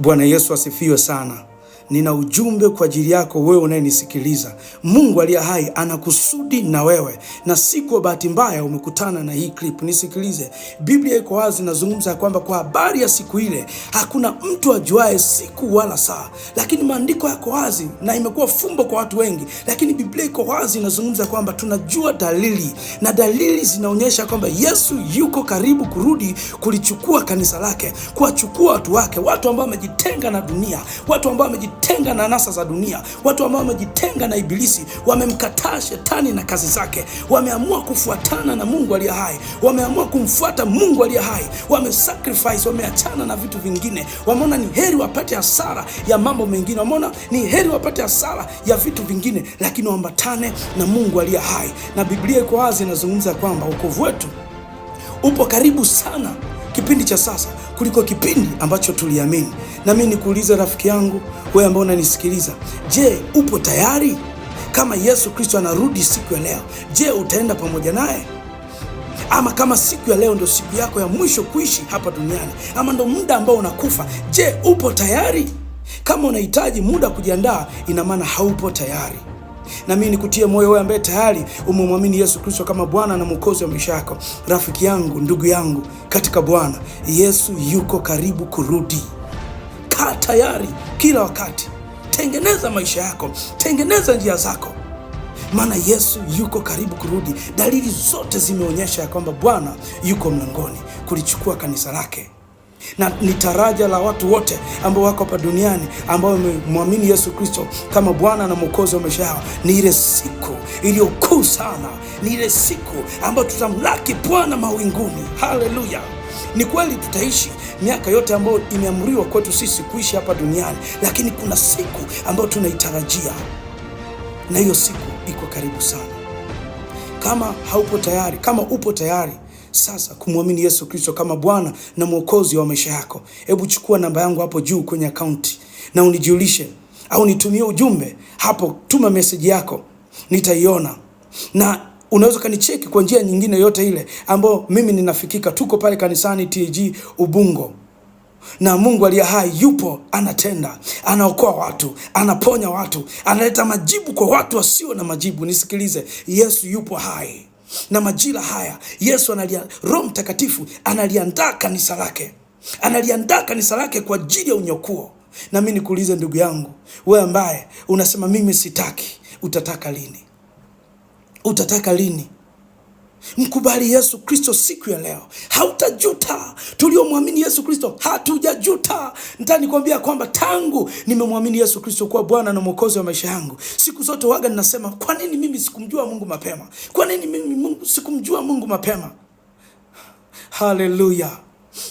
Bwana Yesu asifiwe sana. Nina ujumbe kwa ajili yako wewe unayenisikiliza. Mungu aliye hai anakusudi na wewe, na si kwa bahati mbaya umekutana na hii clip. Nisikilize, Biblia iko wazi, nazungumza kwamba kwa habari ya siku ile hakuna mtu ajuae siku wala saa, lakini maandiko yako wazi na imekuwa fumbo kwa watu wengi, lakini Biblia iko wazi, inazungumza kwamba tunajua dalili, na dalili zinaonyesha kwamba Yesu yuko karibu kurudi kulichukua kanisa lake, kuwachukua watu wake, watu ambao wamejitenga na dunia, watu ambao wamejitenga na anasa za dunia, watu ambao wamejitenga na ibilisi, wamemkataa shetani na kazi zake, wameamua kufuatana na Mungu aliye hai, wameamua kumfuata Mungu aliye hai, wamesacrifice, wameachana na vitu vingine, wameona ni heri wapate hasara ya mambo mengine, wameona ni heri wapate hasara ya vitu vingine, lakini waambatane na Mungu aliye hai. Na Biblia iko wazi, inazungumza kwamba wokovu wetu upo karibu sana kipindi cha sasa kuliko kipindi ambacho tuliamini. Na mimi nikuulize rafiki yangu, wewe ambao unanisikiliza, je, upo tayari? Kama Yesu Kristo anarudi siku ya leo, je, utaenda pamoja naye? Ama kama siku ya leo ndio siku yako ya mwisho kuishi hapa duniani, ama ndio muda ambao unakufa, je, upo tayari? Kama unahitaji muda kujiandaa, ina maana haupo tayari. Na mimi nikutie moyo wewe ambaye tayari umemwamini Yesu Kristo kama Bwana na Mwokozi wa maisha yako. Rafiki yangu, ndugu yangu katika Bwana, Yesu yuko karibu kurudi. Kaa tayari kila wakati. Tengeneza maisha yako, tengeneza njia zako, maana Yesu yuko karibu kurudi. Dalili zote zimeonyesha ya kwamba Bwana yuko mlangoni kulichukua kanisa lake. Na ni taraja la watu wote ambao wako hapa duniani ambao wamemwamini Yesu Kristo kama Bwana na Mwokozi wa maisha yao. Ni ile siku iliyokuu sana, ni ile siku ambayo tutamlaki Bwana mawinguni. Haleluya! Ni kweli tutaishi miaka yote ambayo imeamriwa kwetu sisi kuishi hapa duniani, lakini kuna siku ambayo tunaitarajia, na hiyo siku iko karibu sana. Kama haupo tayari, kama upo tayari sasa kumwamini Yesu Kristo kama Bwana na Mwokozi wa maisha yako, hebu chukua namba yangu hapo juu kwenye akaunti na unijulishe, au nitumie ujumbe hapo, tuma message yako, nitaiona. Na unaweza kanicheki kwa njia nyingine yote ile ambayo mimi ninafikika. Tuko pale kanisani TAG Ubungo, na Mungu aliye hai yupo, anatenda, anaokoa watu, anaponya watu, analeta majibu kwa watu wasio na majibu. Nisikilize, Yesu yupo hai. Na majira haya Yesu Roho Mtakatifu analiandaa kanisa lake, analiandaa kanisa lake kwa ajili ya unyakuo. Na mimi nikuulize ndugu yangu, wewe ambaye unasema mimi sitaki, utataka lini? Utataka lini? Mkubali Yesu Kristo siku ya leo, hautajuta. Tuliomwamini Yesu Kristo hatujajuta. Nitanikwambia kwamba tangu nimemwamini Yesu Kristo kuwa Bwana na Mwokozi wa maisha yangu, siku zote waga ninasema, kwa nini mimi sikumjua Mungu mapema? Kwa nini mimi sikumjua Mungu mapema? Haleluya!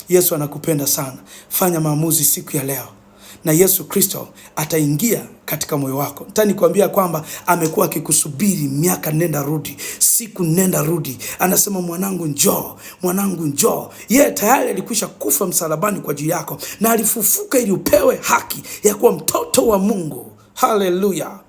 Yesu anakupenda sana. Fanya maamuzi siku ya leo, na Yesu Kristo ataingia katika moyo wako. Nitanikwambia kwamba amekuwa akikusubiri miaka nenda rudi, siku nenda rudi. Anasema, mwanangu njoo, mwanangu njoo. Yeye tayari alikwisha kufa msalabani kwa ajili yako, na alifufuka ili upewe haki ya kuwa mtoto wa Mungu. Haleluya!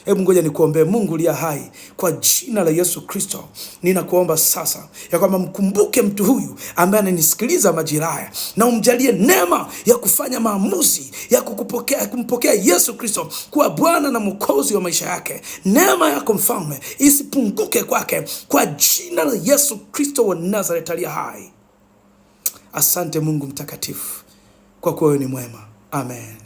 Hebu ngoja nikuombee. Mungu aliye hai, kwa jina la Yesu Kristo, ninakuomba sasa ya kwamba mkumbuke mtu huyu ambaye ananisikiliza majira haya, na umjalie neema ya kufanya maamuzi ya kumpokea Yesu Kristo kuwa Bwana na Mwokozi wa maisha yake. Neema yako Mfalme isipunguke kwake, kwa jina la Yesu Kristo wa Nazareti aliye hai. Asante Mungu mtakatifu, kwa kuwa wewe ni mwema. Amen.